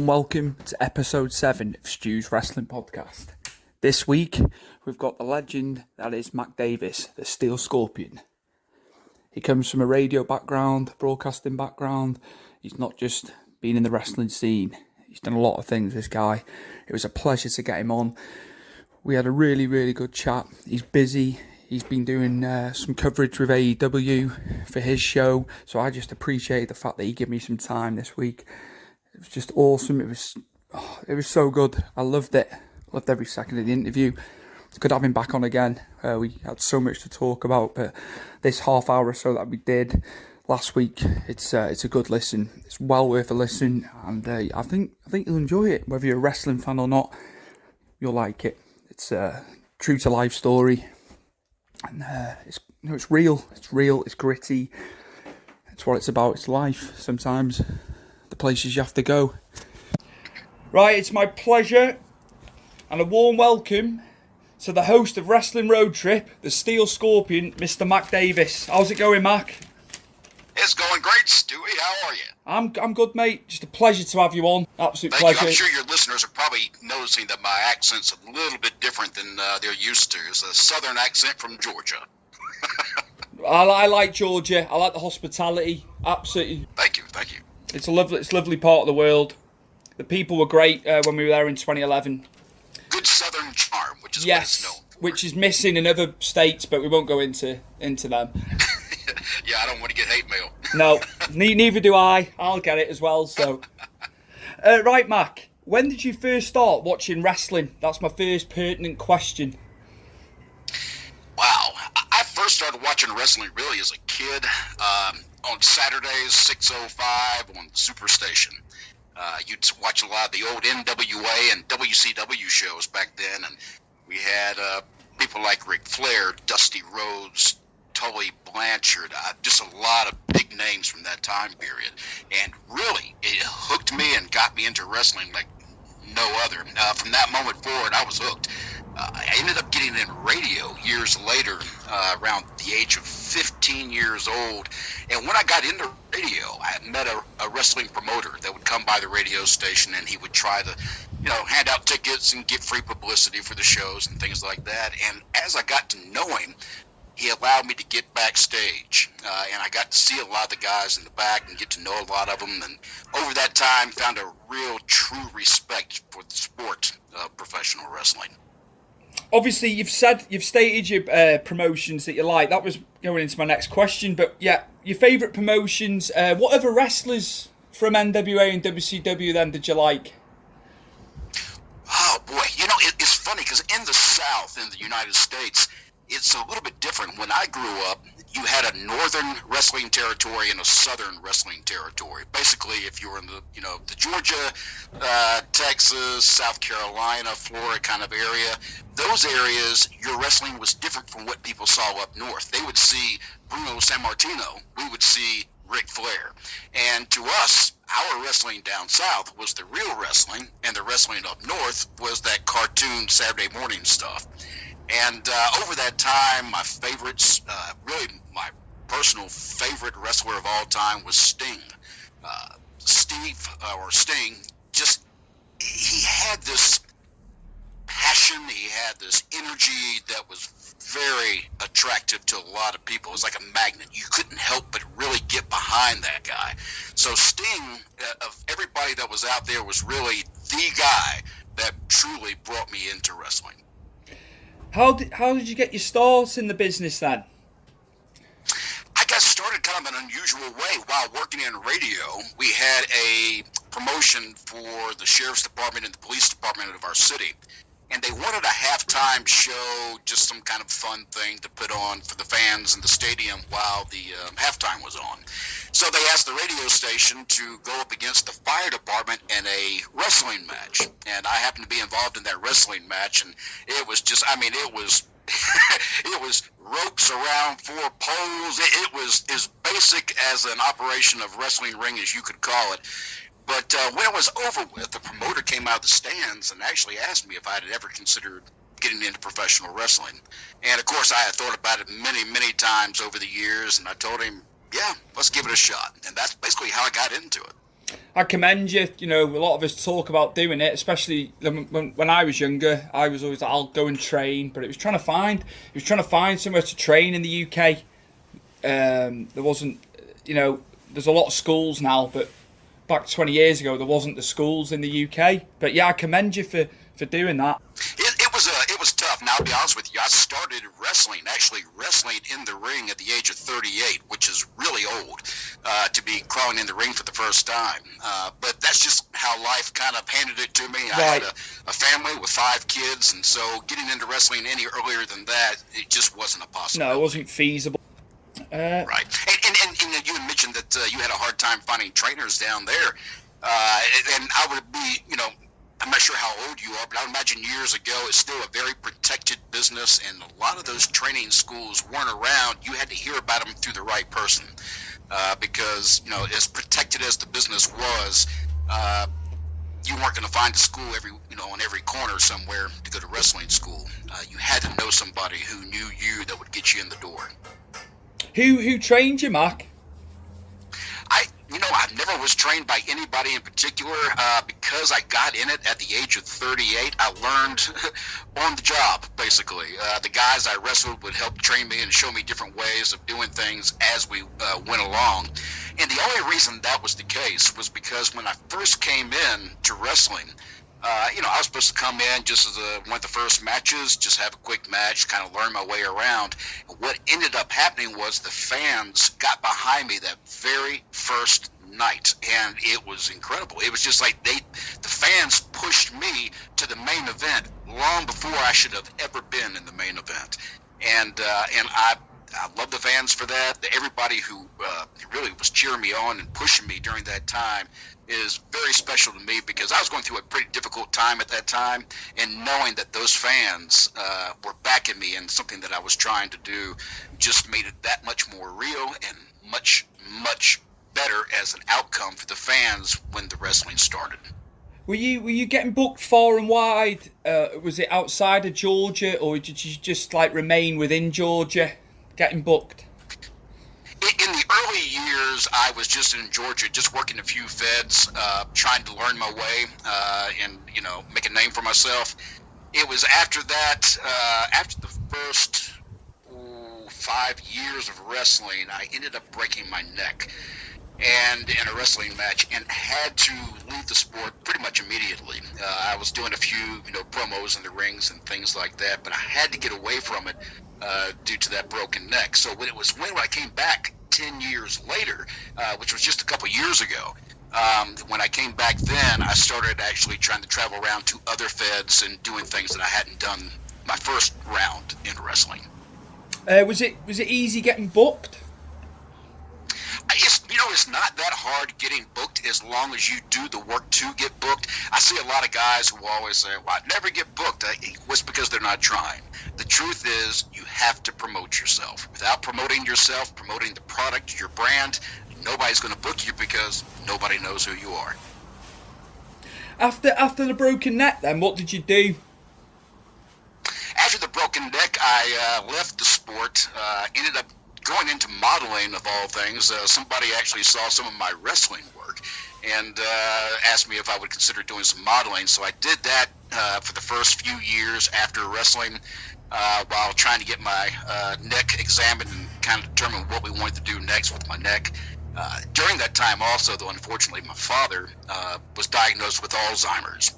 warm welcome to episode 7 of Stu's Wrestling Podcast. This week, we've got the legend that is Mac Davis, the Steel Scorpion. He comes from a radio background, broadcasting background. He's not just been in the wrestling scene. He's done a lot of things, this guy. It was a pleasure to get him on. We had a really, really good chat. He's busy. He's been doing some coverage with AEW for his show. So I just appreciate the fact that he gave me some time this week. It was just awesome. It was so good. I loved it. Loved every second of the interview. Could have him back on again. We had so much to talk about, but this half hour or so that we did last week, it's a good listen. It's well worth a listen, and I think you'll enjoy it. Whether you're a wrestling fan or not, you'll like it. It's a true to life story, and it's real. It's real. It's gritty. It's what it's about. It's life. Sometimes the places you have to go. Right, it's my pleasure and a warm welcome to the host of Wrestling Road Trip, the Steel Scorpion, Mr. Mac Davis. How's it going, Mac? It's going great, Stewie. How are you? I'm good, mate. Just a pleasure to have you on. Absolute Thank pleasure. you. I'm sure your listeners are probably noticing that my accent's a little bit different than they're used to. It's a southern accent from Georgia. I like Georgia. I like the hospitality. Absolutely. Thank you. It's a lovely part of the world. The people were great when we were there in 2011. Good southern charm, which is what it's known for. Which is missing in other states, but we won't go into them. Yeah, I don't want to get hate mail. No, neither do I. I'll get it as well. So, right, Mac. When did you first start watching wrestling? That's my first pertinent question. Wow, I first started watching wrestling really as a kid. On Saturdays, 6:05 on Superstation. You'd watch a lot of the old NWA and WCW shows back then, and we had people like Ric Flair, Dusty Rhodes, Tully Blanchard, just a lot of big names from that time period. And really, it hooked me and got me into wrestling like no other. From that moment forward, I was hooked. I ended up getting in radio years later, around the age of 15 years old. And when I got into radio, I met a wrestling promoter that would come by the radio station, and he would try to, hand out tickets and get free publicity for the shows and things like that. And as I got to know him, he allowed me to get backstage, and I got to see a lot of the guys in the back and get to know a lot of them. And over that time, found a real, true respect for the sport of professional wrestling. Obviously, you've stated your promotions that you like. That was going into my next question. But yeah, your favourite promotions. What other wrestlers from NWA and WCW then did you like? Oh boy, it's funny because in the South, in the United States, it's a little bit different. When I grew up, you had a northern wrestling territory and a southern wrestling territory. Basically, if you were in the Georgia, Texas, South Carolina, Florida kind of area, those areas, your wrestling was different from what people saw up north. They would see Bruno Sammartino. We would see Ric Flair. And to us, our wrestling down south was the real wrestling, and the wrestling up north was that cartoon Saturday morning stuff. And over that time, my favorites, really my personal favorite wrestler of all time was Sting. Sting, just, he had this passion, he had this energy that was very attractive to a lot of people. It was like a magnet. You couldn't help but really get behind that guy. So Sting, of everybody that was out there, was really the guy that truly brought me into wrestling. How did you get your start in the business then? I got started kind of an unusual way. While working in radio, we had a promotion for the sheriff's department and the police department of our city. And they wanted a halftime show, just some kind of fun thing to put on for the fans in the stadium while the halftime was on. So they asked the radio station to go up against the fire department in a wrestling match. And I happened to be involved in that wrestling match, and it was just, it was it was ropes around 4 poles. It was as basic as an operation of wrestling ring as you could call it. But when it was over with, the promoter came out of the stands and actually asked me if I had ever considered getting into professional wrestling. And, of course, I had thought about it many, many times over the years, and I told him, yeah, let's give it a shot. And that's basically how I got into it. I commend you. You know, a lot of us talk about doing it, especially when I was younger. I was always like, I'll go and train, but it was trying to find somewhere to train in the UK. There wasn't, there's a lot of schools now, but back 20 years ago there wasn't the schools in the UK. But yeah, I commend you for doing that. It was tough. Now, I'll be honest with you, I started actually wrestling in the ring at the age of 38, which is really old to be crawling in the ring for the first time. But that's just how life kind of handed it to me. I had a family with 5 kids, and so getting into wrestling any earlier than that, it just wasn't a possibility. No, it wasn't feasible. Right. And you had mentioned that you had a hard time finding trainers down there. And I would be, I'm not sure how old you are, but I would imagine years ago it's still a very protected business, and a lot of those training schools weren't around. You had to hear about them through the right person because, as protected as the business was, you weren't going to find a school on every corner somewhere to go to wrestling school. You had to know somebody who knew you that would get you in the door. Who trained you, Mac? I never was trained by anybody in particular because I got in it at the age of 38. I learned on the job, basically. The guys I wrestled would help train me and show me different ways of doing things as we went along. And the only reason that was the case was because when I first came in to wrestling, I was supposed to come in just as one of the first matches, just have a quick match, kind of learn my way around. What ended up happening was the fans got behind me that very first night, and it was incredible. It was just like the fans pushed me to the main event long before I should have ever been in the main event. And I love the fans for that. Everybody who really was cheering me on and pushing me during that time is very special to me because I was going through a pretty difficult time at that time, and knowing that those fans were backing me in something that I was trying to do just made it that much more real and much, much better as an outcome for the fans when the wrestling started. Were you getting booked far and wide? Was it outside of Georgia, or did you just remain within Georgia, getting booked? In the early years, I was just in Georgia, just working a few feds, trying to learn my way and make a name for myself. It was after that, after the first 5 years of wrestling, I ended up breaking my neck and in a wrestling match, and had to leave the sport pretty much immediately. I was doing a few promos in the rings and things like that, but I had to get away from it due to that broken neck. So when I came back 10 years later, which was just a couple years ago, when I came back then, I started actually trying to travel around to other feds and doing things that I hadn't done my first round in wrestling. Was it easy getting booked? It's not that hard getting booked as long as you do the work to get booked. I see a lot of guys who always say, well, I never get booked. It's because they're not trying. The truth is you have to promote yourself. Without promoting yourself, promoting the product, your brand, nobody's going to book you because nobody knows who you are. After the broken neck, then, what did you do? After the broken neck, I left the sport, ended up going into modeling, of all things. Somebody actually saw some of my wrestling work and asked me if I would consider doing some modeling. So I did that for the first few years after wrestling while trying to get my neck examined and kind of determine what we wanted to do next with my neck. During that time also, though, unfortunately, my father was diagnosed with Alzheimer's.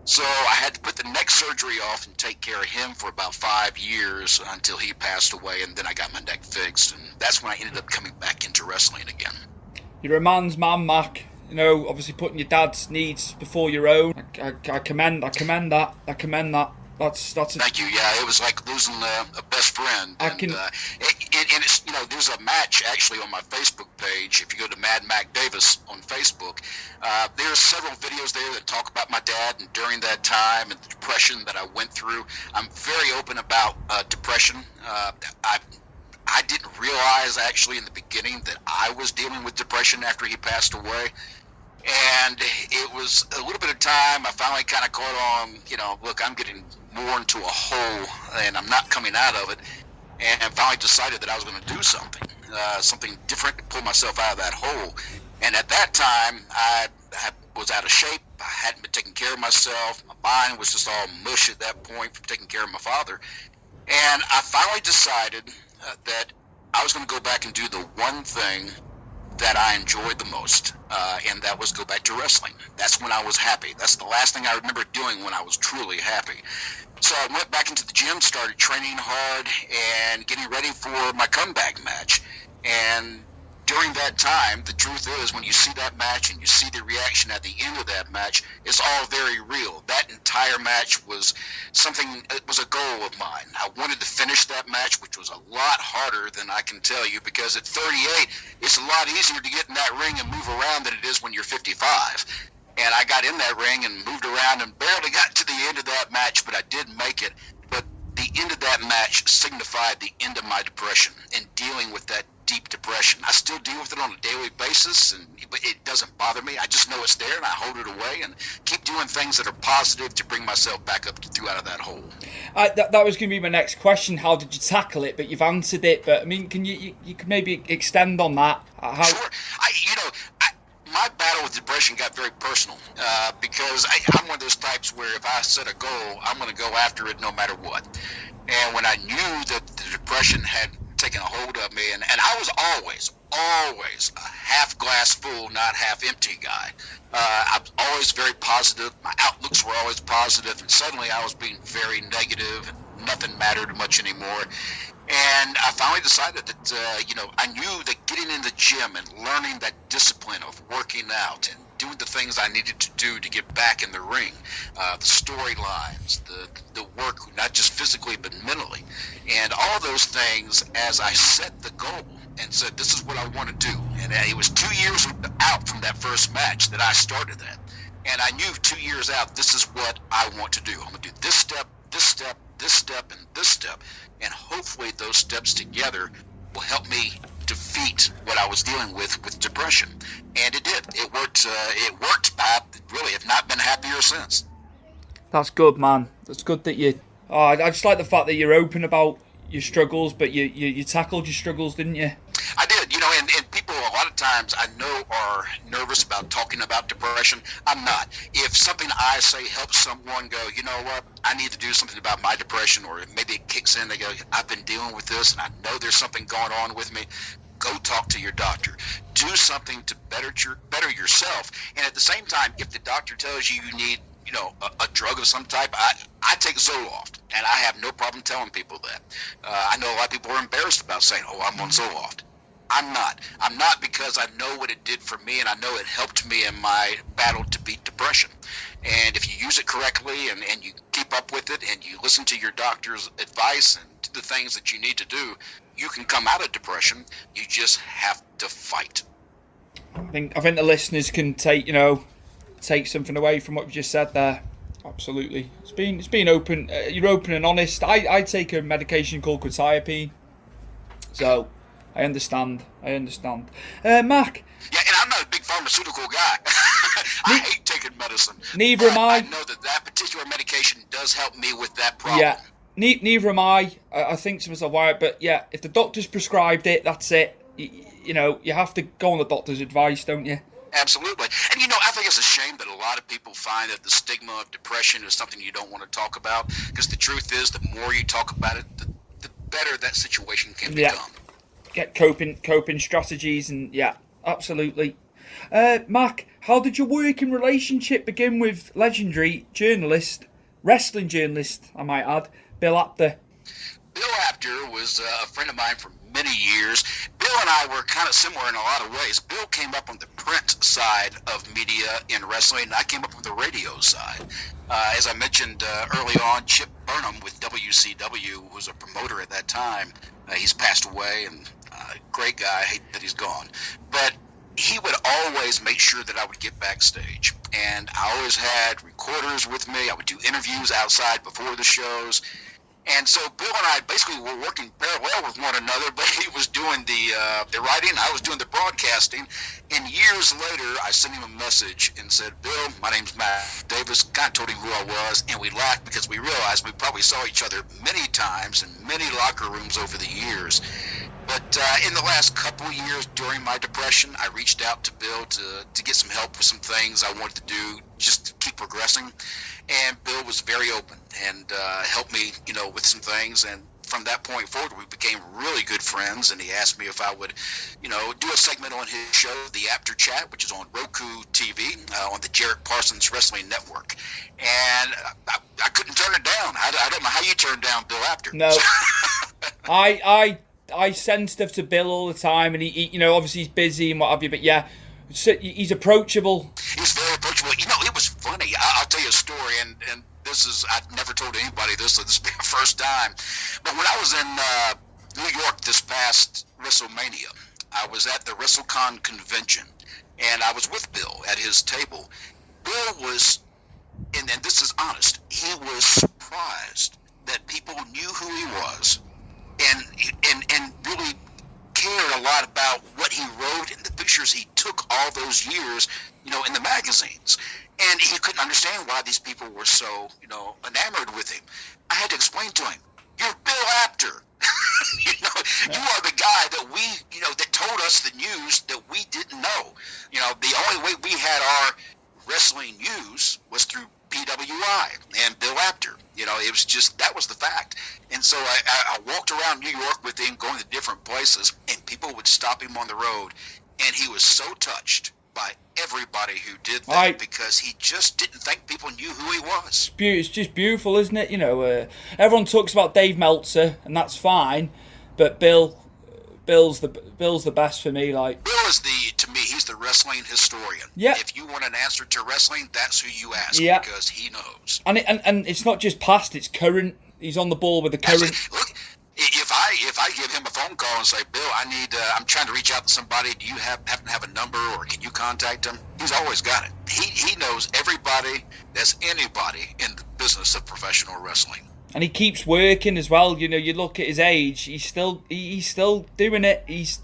So I had to put the neck surgery off and take care of him for about 5 years until he passed away, and then I got my neck fixed, and that's when I ended up coming back into wrestling again. You're a man's man, Mac. Obviously putting your dad's needs before your own. I commend that. That's Thank you. Yeah, it was like losing a best friend. It's there's a match actually on my Facebook page. If you go to Mad Mac Davis on Facebook, there's several videos there that talk about my dad and during that time and the depression that I went through. I'm very open about depression. I didn't realize actually in the beginning that I was dealing with depression after he passed away. And it was a little bit of time. I finally kind of caught on, look, I'm getting more into a hole and I'm not coming out of it. And finally decided that I was going to do something different to pull myself out of that hole. And at that time, I was out of shape. I hadn't been taking care of myself. My mind was just all mush at that point from taking care of my father. And I finally decided that I was going to go back and do the one thing that I enjoyed the most, and that was go back to wrestling. That's when I was happy. That's the last thing I remember doing when I was truly happy. So I went back into the gym, started training hard, and getting ready for my comeback match. And during that time, the truth is, when you see that match and you see the reaction at the end of that match, it's all very real. That entire match was something, it was a goal of mine. I wanted to finish that match, which was a lot harder than I can tell you, because at 38, it's a lot easier to get in that ring and move around than it is when you're 55. And I got in that ring and moved around and barely got to the end of that match, but I did make it. But the end of that match signified the end of my depression and dealing with that deep depression. I still deal with it on a daily basis, and it doesn't bother me. I just know it's there, and I hold it away and keep doing things that are positive to bring myself back up out of that hole. That was going to be my next question. How did you tackle it? But you've answered it. But I mean, can you could maybe extend on that? Sure. My battle with depression got very personal because I'm one of those types where if I set a goal, I'm going to go after it no matter what. And when I knew that the depression had taken a hold of me, and I was always a half glass full, not half empty guy. I was always very positive. My outlooks were always positive, and suddenly I was being very negative, and nothing mattered much anymore. And I finally decided that, I knew that getting in the gym and learning that discipline of working out and doing the things I needed to do to get back in the ring, the storylines, the work, not just physically but mentally, and all those things, as I set the goal and said, this is what I want to do. And it was 2 years out from that first match that I started that. And I knew 2 years out, this is what I want to do. I'm going to do this step, this step, this step, and this step. And hopefully those steps together will help me defeat what I was dealing with depression. And it did. It worked. I really have not been happier since. That's good, man. That's good that you... Oh, I just like the fact that you're open about your struggles, but you tackled your struggles, didn't you? I did, and people a lot of times I know are nervous about talking about depression. I'm not. If something I say helps someone go, you know what, I need to do something about my depression, or maybe it kicks in, they go, I've been dealing with this and I know there's something going on with me, go talk to your doctor. Do something to better yourself. And at the same time, if the doctor tells you need a drug of some type, I take Zoloft, and I have no problem telling people that. I know a lot of people are embarrassed about saying, oh, I'm on Zoloft. I'm not. I'm not, because I know what it did for me, and I know it helped me in my battle to beat depression. And if you use it correctly and you keep up with it and you listen to your doctor's advice and do the things that you need to do, you can come out of depression. You just have to fight. I think the listeners can take something away from what you just said there. Absolutely. It's been open. You're open and honest. I take a medication called quetiapine, so I understand. Mac. Yeah, and I'm not a big pharmaceutical guy. I hate taking medicine. Neither am I. I know that particular medication does help me with that problem. Yeah. Neither am I. I think to myself, why? But yeah, if the doctor's prescribed it, that's it. You have to go on the doctor's advice, don't you? Absolutely. And I think it's a shame that a lot of people find that the stigma of depression is something you don't want to talk about, because the truth is, the more you talk about it, the better that situation can become. Get coping strategies, and yeah, absolutely. Mac, how did your working relationship begin with legendary wrestling journalist, I might add, Bill Apter? Bill Apter was a friend of mine for many years. Bill and I were kind of similar in a lot of ways. Bill came up on the print side of media in wrestling, and I came up on the radio side. As I mentioned early on, Chip Burnham with WCW was a promoter at that time. He's passed away, and great guy. I hate that he's gone. But he would always make sure that I would get backstage. And I always had recorders with me. I would do interviews outside before the shows. And so Bill and I basically were working parallel with one another, but he was doing the writing, I was doing the broadcasting. And years later, I sent him a message and said, Bill, my name's Matt Davis. Kind of told him who I was, and we laughed because we realized we probably saw each other many times in many locker rooms over the years. But But in the last couple of years during my depression, I reached out to Bill to get some help with some things I wanted to do just to keep progressing. And Bill was very open and helped me, with some things. And from that point forward, we became really good friends. And he asked me if I would, do a segment on his show, The After Chat, which is on Roku TV on the Jarrett Parsons Wrestling Network. And I couldn't turn it down. I don't know how you turned down Bill Apter. No, I send stuff to Bill all the time, and he obviously he's busy and what have you, but yeah, so he's approachable. He's very approachable. It was funny. I'll tell you a story, and this is, I've never told anybody this, so this will be the first time. But when I was in New York this past WrestleMania, I was at the WrestleCon convention, and I was with Bill at his table. Bill was, and this is honest, he was surprised that people knew who he was, and really cared a lot about what he wrote and the pictures he took all those years, in the magazines. And he couldn't understand why these people were so, enamored with him. I had to explain to him, you're Bill Apter. You are the guy that we, that told us the news that we didn't know. The only way we had our wrestling news was through PWI and Bill Apter. It was just, that was the fact. And so I walked around New York with him, going to different places, and people would stop him on the road, and he was so touched by everybody who did that because he just didn't think people knew who he was. It's just beautiful, isn't it? Everyone talks about Dave Meltzer, and that's fine, but Bill's the best for me. Like, Bill is to me, he's the wrestling historian. Yeah. If you want an answer to wrestling, that's who you ask, because he knows. And it's not just past; it's current. He's on the ball with the current. Look, if I give him a phone call and say, Bill, I'm trying to reach out to somebody. Do you happen to have a number, or can you contact him? He's always got it. He knows everybody that's anybody in the business of professional wrestling. And he keeps working as well. You look at his age; he's still doing it. He's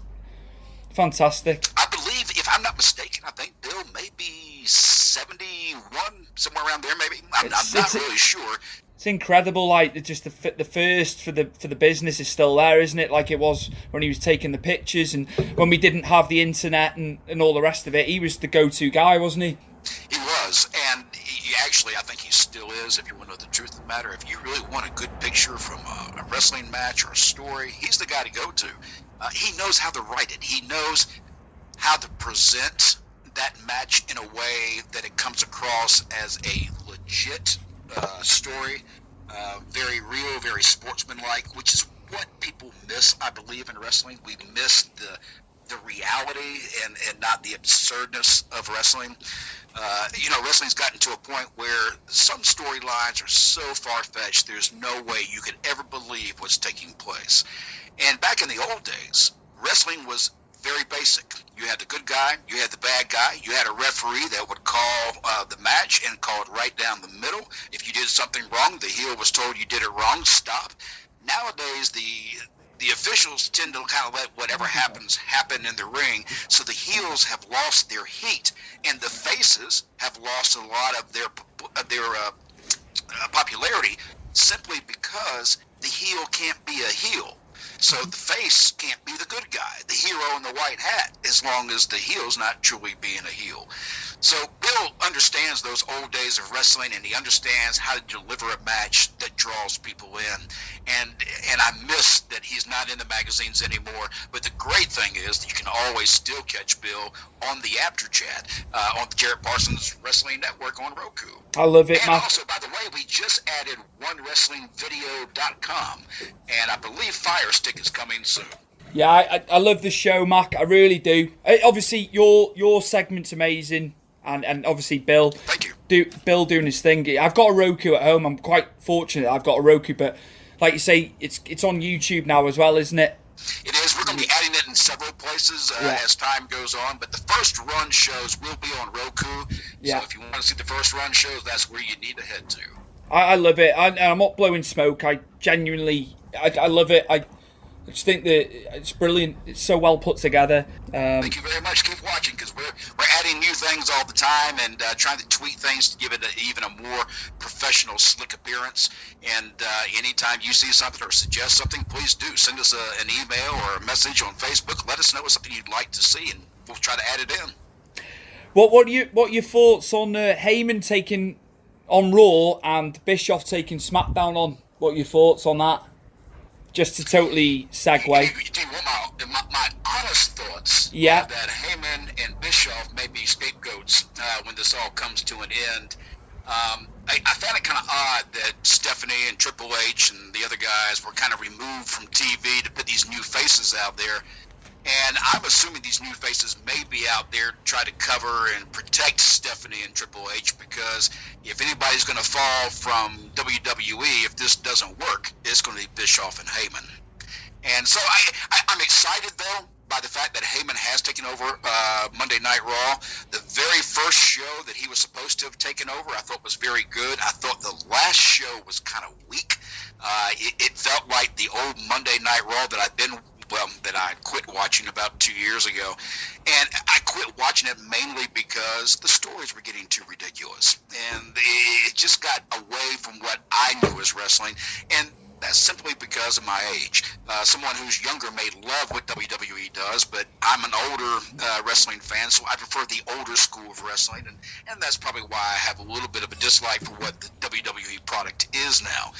fantastic. I believe, if I'm not mistaken, I think Bill may be 71, somewhere around there. Maybe I'm not really sure. It's incredible. Like, just the first for the business is still there, isn't it? Like it was when he was taking the pictures, and when we didn't have the internet and all the rest of it. He was the go-to guy, wasn't he? He was, and actually, I think he still is. If you want to know the truth of the matter, if you really want a good picture from a wrestling match or a story, he's the guy to go to. He knows how to write it. He knows how to present that match in a way that it comes across as a legit story, very real, very sportsmanlike, which is what people miss, I believe, in wrestling. We miss the reality and not the absurdness of wrestling. Wrestling's gotten to a point where some storylines are so far-fetched, there's no way you could ever believe what's taking place. And back in the old days, wrestling was very basic. You had the good guy, you had the bad guy, you had a referee that would call the match and call it right down the middle. If you did something wrong, the heel was told you did it wrong, stop. Nowadays, the officials tend to kind of let whatever happens happen in the ring, so the heels have lost their heat, and the faces have lost a lot of their popularity simply because the heel can't be a heel. So the face can't be the good guy, the hero in the white hat, as long as the heel's not truly being a heel. So Bill understands those old days of wrestling, and he understands how to deliver a match that draws people in. And I miss that he's not in the magazines anymore. But the great thing is that you can always still catch Bill on the After Chat on the Jarrett Parsons Wrestling Network on Roku. I love it, and Matt. Also, by the way, we just added OneWrestlingVideo.com, and I believe Fire Stick is coming soon. Yeah, I love the show, Mac. I really do. Obviously, your segment's amazing, and obviously Bill. Thank you. Bill doing his thing. I've got a Roku at home. I'm quite fortunate I've got a Roku, but like you say, it's on YouTube now as well, isn't it? It is. We're going to be adding it in several places as time goes on, but the first run shows will be on Roku. Yeah. So if you want to see the first run shows, that's where you need to head to. I love it. I'm not blowing smoke. I genuinely, I love it. I just think that it's brilliant. It's so well put together. Thank you very much. Keep watching, because we're adding new things all the time and trying to tweak things to give it even a more professional, slick appearance. And anytime you see something or suggest something, please do send us an email or a message on Facebook. Let us know something you'd like to see, and we'll try to add it in. What are your thoughts on Heyman taking on Raw and Bischoff taking SmackDown on? What are your thoughts on that? Just to totally segue. Do you want my honest thoughts? Yeah. That Heyman and Bischoff may be scapegoats when this all comes to an end. I found it kind of odd that Stephanie and Triple H and the other guys were kind of removed from TV to put these new faces out there. And I'm assuming these new faces may be out there to try to cover and protect Stephanie and Triple H, because if anybody's going to fall from WWE if this doesn't work, it's going to be Bischoff and Heyman. And so I'm excited, though, by the fact that Heyman has taken over Monday Night Raw. The very first show that he was supposed to have taken over, I thought was very good. I thought the last show was kind of weak. It felt like the old Monday Night Raw that I quit watching about 2 years ago. And I quit watching it mainly because the stories were getting too ridiculous. And it just got away from what I knew as wrestling. And that's simply because of my age. Someone who's younger may love what WWE does, but I'm an older wrestling fan, so I prefer the older school of wrestling. And that's probably why I have a little bit of a dislike for what the WWE product is now.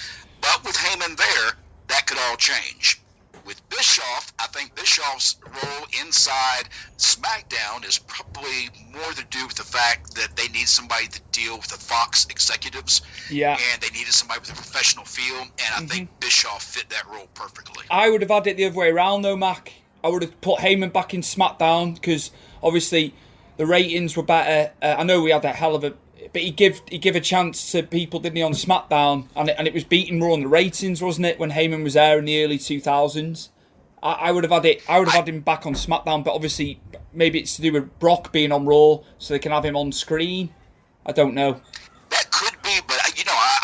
But with Heyman there, that could all change. With Bischoff, I think Bischoff's role inside SmackDown is probably more to do with the fact that they need somebody to deal with the Fox executives. Yeah. And they needed somebody with a professional feel, and I think Bischoff fit that role perfectly. I would have had it the other way around, though, Mac. I would have put Heyman back in SmackDown, because obviously the ratings were better. I know we had that hell of a... But he give a chance to people, didn't he, on SmackDown, and it was beating Raw on the ratings, wasn't it, when Heyman was there in the early 2000s? I would have had it. I would have had him back on SmackDown, but obviously maybe it's to do with Brock being on Raw, so they can have him on screen. I don't know. That could be, but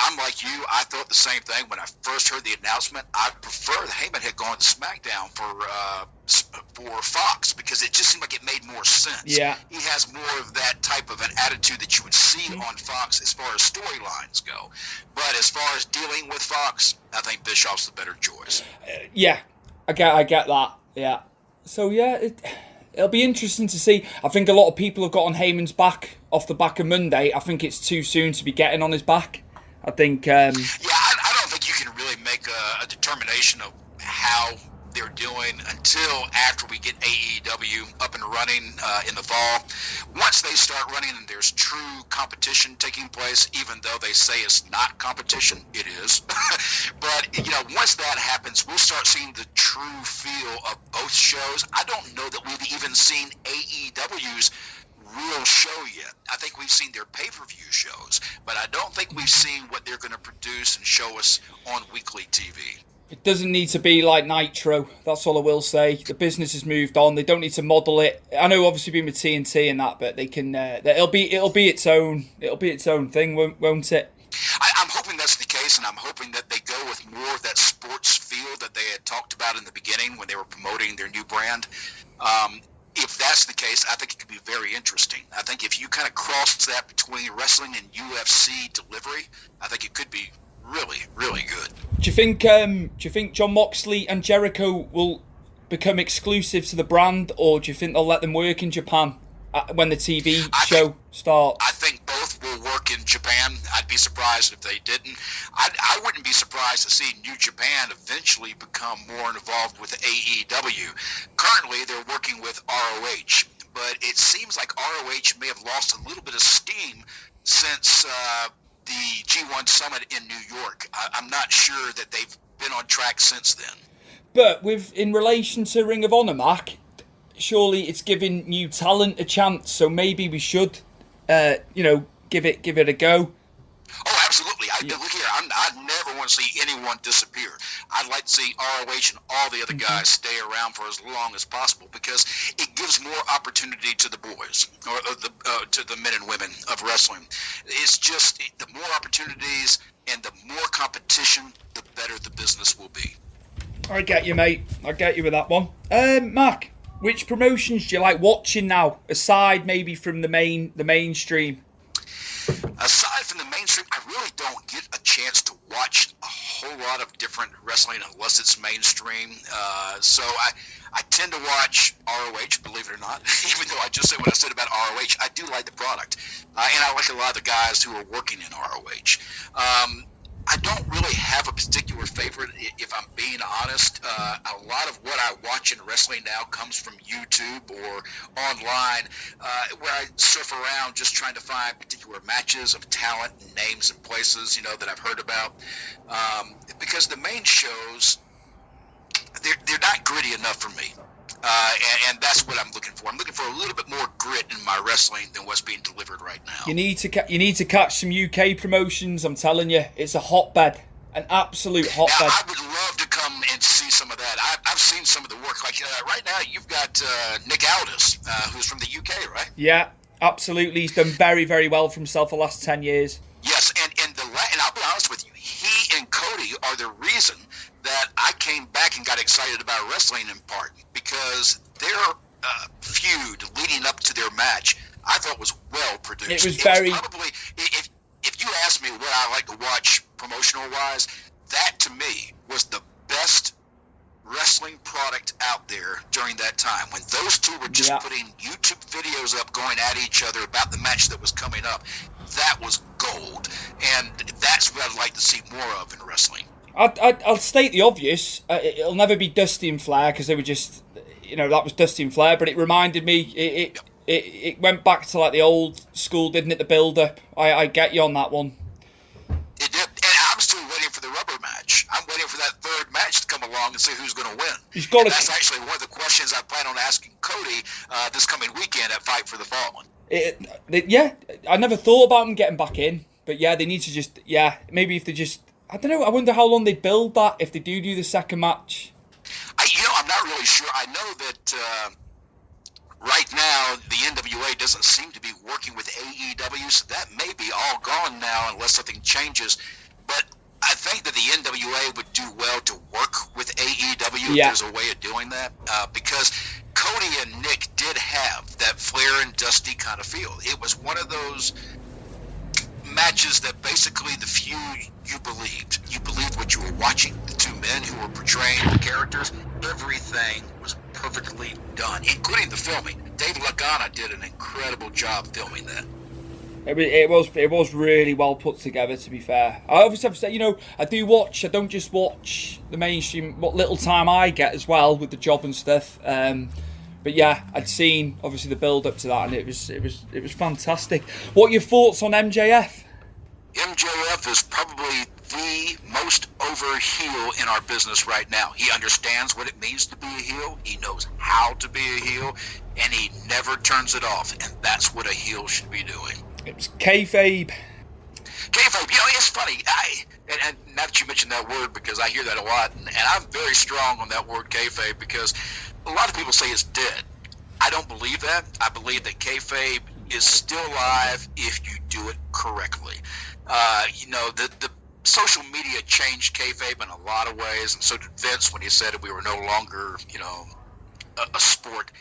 I'm like you. I thought the same thing when I first heard the announcement. I prefer that Heyman had gone to SmackDown for Fox, because it just seemed like it made more sense. Yeah. He has more of that type of an attitude that you would see on Fox as far as storylines go. But as far as dealing with Fox, I think Bischoff's the better choice. Yeah, I get that. Yeah. So yeah, it'll be interesting to see. I think a lot of people have got on Heyman's back off the back of Monday. I think it's too soon to be getting on his back. I think. I don't think you can really make a determination of how they're doing until after we get AEW up and running in the fall. Once they start running and there's true competition taking place, even though they say it's not competition, it is. But once that happens, we'll start seeing the true feel of both shows. I don't know that we've even seen AEW's real show yet. I think we've seen their pay-per-view shows, but I don't think we've seen what they're going to produce and show us on weekly TV. It doesn't need to be like Nitro. That's all I will say. The business has moved on. They don't need to model it. I know, obviously, being with TNT and that, but they can. It'll be its own. It'll be its own thing, won't it? I'm hoping that's the case, and I'm hoping that they go with more of that sports feel that they had talked about in the beginning when they were promoting their new brand. If that's the case, I think it could be very interesting. I think if you kind of cross that between wrestling and UFC delivery, I think it could be really, really good. Do you think Jon Moxley and Jericho will become exclusive to the brand, or do you think they'll let them work in Japan when the TV show starts? I think both will work in Japan. I'd be surprised if they didn't. I wouldn't be surprised to see New Japan eventually become more involved with AEW. Currently, they're working with ROH, but it seems like ROH may have lost a little bit of steam since the G1 Summit in New York. I'm not sure that they've been on track since then. But in relation to Ring of Honor, Mac, surely it's giving new talent a chance. So maybe we should, give it a go. Oh, absolutely. Look here, I never want to see anyone disappear. I'd like to see ROH and all the other guys stay around for as long as possible, because it gives more opportunity to the boys, or to the men and women of wrestling. It's just the more opportunities and the more competition, the better the business will be. I get you, mate. I get you with that one. Mac, which promotions do you like watching now, aside maybe from the mainstream? Aside from the mainstream, I really don't get a chance to watch a whole lot of different wrestling unless it's mainstream. So I tend to watch ROH, believe it or not. Even though I just said what I said about ROH, I do like the product. And I like a lot of the guys who are working in ROH. I don't really have a particular favorite, if I'm being honest. A lot of what I watch in wrestling now comes from YouTube or online, where I surf around just trying to find particular matches of talent and names and places, that I've heard about. Because the main shows, they're not gritty enough for me. And that's what I'm looking for. I'm looking for a little bit more grit in my wrestling than what's being delivered right now. You need to catch some UK promotions. I'm telling you, it's a hotbed, an absolute hotbed. Now, I would love to come and see some of that. I've seen some of the work. Like right now, you've got Nick Aldis, who's from the UK, right? Yeah, absolutely. He's done very, very well for himself the last 10 years. Yes, and I'll be honest with you, he and Cody are the reason that I came back and got excited about wrestling in part, because their feud leading up to their match I thought was well produced. It was probably, if you ask me what I like to watch promotional wise, that to me was the best wrestling product out there during that time, when those two were just putting YouTube videos up going at each other about the match that was coming up. That was gold, and that's what I'd like to see more of in wrestling. I'll state the obvious. It'll never be Dusty and Flair, because they were just, that was Dusty and Flair. But it reminded me, it went back to like the old school, didn't it? The build-up. I get you on that one. It did, and I'm still waiting for the rubber match. I'm waiting for that third match to come along and see who's going to win. That's actually one of the questions I plan on asking Cody this coming weekend at Fight for the Fallen. I never thought about them getting back in, but they need to just, maybe if they just. I don't know. I wonder how long they build that if they do the second match. I'm not really sure. I know that right now the NWA doesn't seem to be working with AEW, so that may be all gone now unless something changes. But I think that the NWA would do well to work with AEW if there's a way of doing that, because Cody and Nick did have that Flair and Dusty kind of feel. It was one of those matches that basically the feud you believed what you were watching. The two men who were portraying the characters, everything was perfectly done, including the filming. Dave Lagana did an incredible job filming that. It was really well put together, to be fair. I obviously have to say, I don't just watch the mainstream, what little time I get as well with the job and stuff. But I'd seen obviously the build up to that, and it was fantastic. What are your thoughts on MJF? MJF is probably the most over heel in our business right now. He understands what it means to be a heel. He knows how to be a heel, and he never turns it off. And that's what a heel should be doing. It was kayfabe. Kayfabe, it's funny. And now that you mentioned that word, because I hear that a lot, and I'm very strong on that word kayfabe, because a lot of people say it's dead. I don't believe that. I believe that kayfabe is still alive if you do it correctly. The social media changed kayfabe in a lot of ways, and so did Vince when he said that we were no longer, a sport,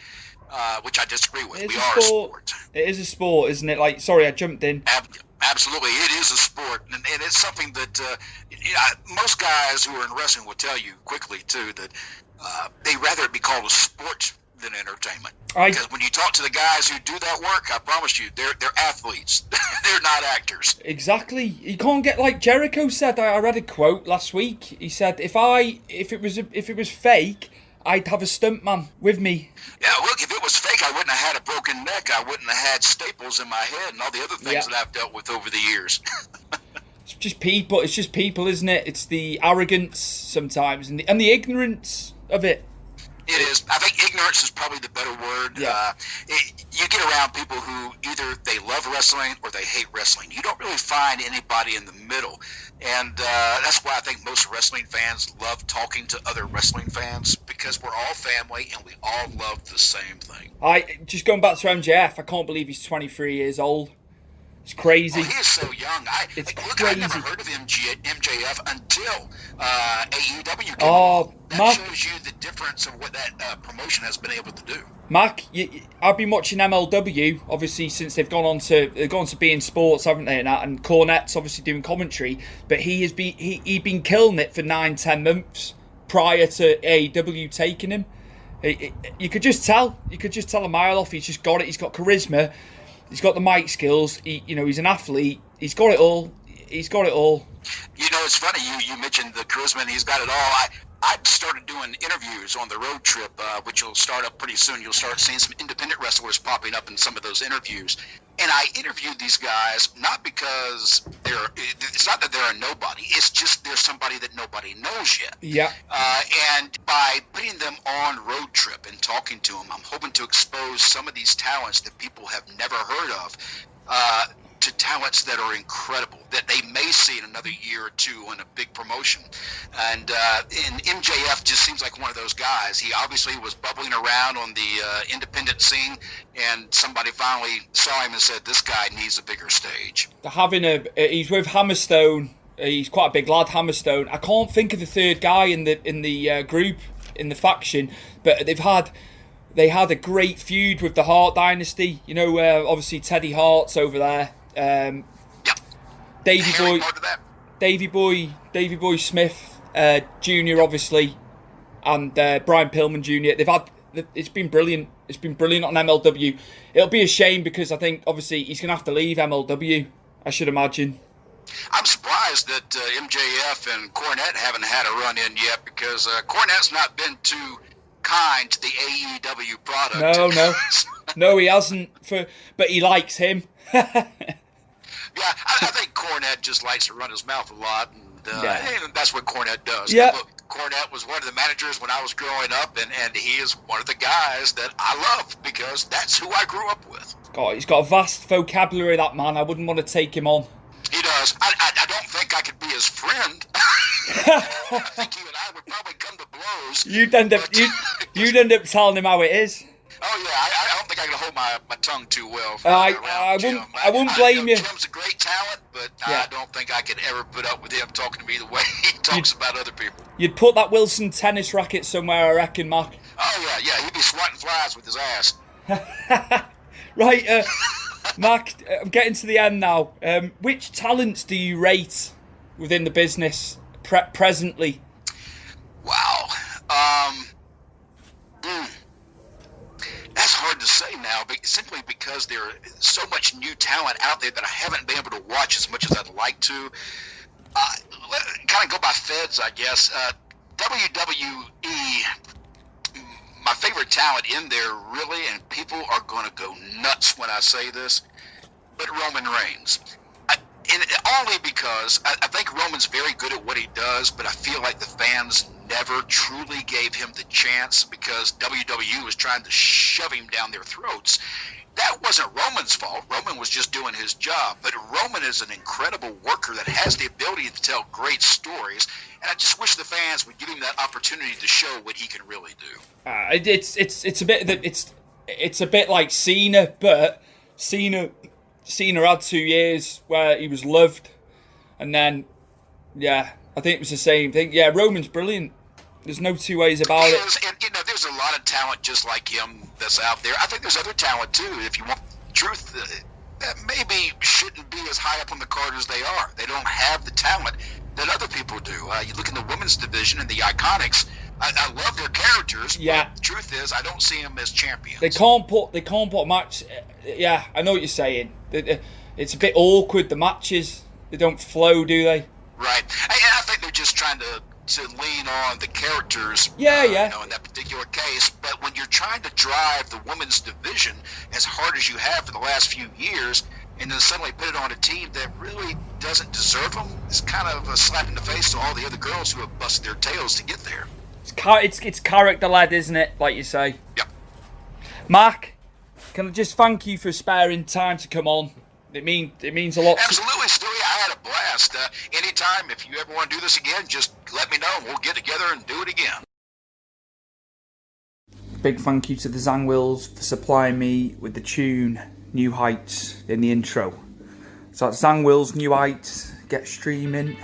which I disagree with. We are a sport. It is a sport, isn't it? Sorry, I jumped in. Absolutely, it is a sport, and it's something that most guys who are in wrestling will tell you quickly too that they rather it be called a sport than entertainment. Because when you talk to the guys who do that work, I promise you, they're athletes. They're not actors. Exactly. You can't get, like Jericho said. I read a quote last week. He said, "If it was fake, I'd have a stuntman with me." Yeah, look, if it was fake, I wouldn't have had a broken neck. I wouldn't have had staples in my head and all the other things that I've dealt with over the years. It's just people. It's just people, isn't it? It's the arrogance sometimes and the ignorance of it. It is. I think ignorance is probably the better word. Yeah. You get around people who either they love wrestling or they hate wrestling. You don't really find anybody in the middle. And that's why I think most wrestling fans love talking to other wrestling fans, because we're all family and we all love the same thing. Just going back to MJF, I can't believe he's 23 years old. It's crazy. Oh, he is so young. It's crazy. Crazy. I never heard of MJF until AEW came along. That shows you the difference of what that promotion has been able to do. Mac, I've been watching MLW obviously since they've gone to beIN Sports, haven't they? And Cornette's obviously doing commentary, but he'd been killing it for 9-10 months prior to AEW taking him. You could just tell a mile off. He's just got it. He's got charisma. He's got the mic skills. He's an athlete. He's got it all. He's got it all. It's funny you mentioned the charisma, and he's got it all. I started doing interviews on the road trip, which will start up pretty soon. You'll start seeing some independent wrestlers popping up in some of those interviews. And I interviewed these guys not because it's not that they're a nobody. It's just they're somebody that nobody knows yet. Yeah. And by putting them on road trip and talking to them, I'm hoping to expose some of these talents that people have never heard of, to talents that are incredible, that they may see in another year or two on a big promotion. And MJF just seems like one of those guys. He obviously was bubbling around on the independent scene, and somebody finally saw him and said, this guy needs a bigger stage. He's with Hammerstone. He's quite a big lad, Hammerstone. I can't think of the third guy in the group, in the faction, but they had a great feud with the Hart Dynasty. Obviously Teddy Hart's over there. Davey Boy Smith Jr. obviously, and Brian Pillman Jr. It's been brilliant. It's been brilliant on MLW. It'll be a shame because I think obviously he's gonna have to leave MLW, I should imagine. I'm surprised that MJF and Cornette haven't had a run in yet, because Cornette's not been too kind to the AEW product. No, he hasn't. But he likes him. Yeah, I think Cornette just likes to run his mouth a lot, and that's what Cornette does. Yeah. Look, Cornette was one of the managers when I was growing up, and he is one of the guys that I love because that's who I grew up with. He's got a vast vocabulary, that man. I wouldn't want to take him on. He does. I don't think I could be his friend. I think he and I would probably come to blows. You'd end up telling him how it is. Oh yeah, I don't think I can hold my tongue too well. I wouldn't blame you. Jim's a great talent, but I don't think I could ever put up with him talking to me the way he talks about other people. You'd put that Wilson tennis racket somewhere, I reckon, Mark. Oh yeah, he'd be swatting flies with his ass. Right, Mark, I'm getting to the end now. Which talents do you rate within the business presently? Wow. That's hard to say now, but simply because there's so much new talent out there that I haven't been able to watch as much as I'd like to. Kind of go by feds, I guess. WWE, my favorite talent in there, really, and people are going to go nuts when I say this, but Roman Reigns. And only because I think Roman's very good at what he does, but I feel like the fans never truly gave him the chance because WWE was trying to shove him down their throats. That wasn't Roman's fault. Roman was just doing his job. But Roman is an incredible worker that has the ability to tell great stories, and I just wish the fans would give him that opportunity to show what he can really do. It's a bit like Cena, but Cena had 2 years where he was loved, and then I think it was the same thing. Yeah, Roman's brilliant. There's no two ways about it. And there's a lot of talent just like him that's out there. I think there's other talent too. If you want truth, that maybe shouldn't be as high up on the card as they are. They don't have the talent that other people do. You look in the women's division and the Iconics. I love their characters. Yeah. But the truth is, I don't see them as champions. They can't put a match. Yeah, I know what you're saying. It's a bit awkward. The matches, they don't flow, do they? Right. I think they're just trying to lean on the characters. Yeah. In that particular case. But when you're trying to drive the women's division as hard as you have for the last few years, and then suddenly put it on a team that really doesn't deserve them, it's kind of a slap in the face to all the other girls who have busted their tails to get there. It's character-led, isn't it? Like you say. Yep. Mark, can I just thank you for sparing time to come on? It means a lot. Absolutely, Stewie. I had a blast. Anytime, if you ever want to do this again, just let me know. We'll get together and do it again. Big thank you to the Zangwills for supplying me with the tune New Heights in the intro. So that's Zangwills, New Heights. Get streaming,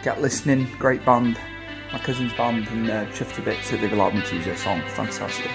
get listening. Great band. my cousin's band, and chuffed a bit that they've allowed me to use their song. Fantastic.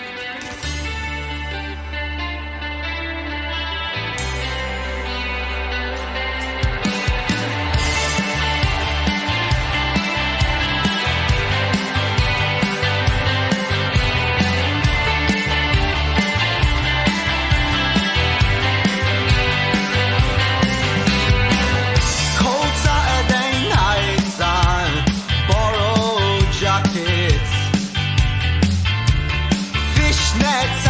Nets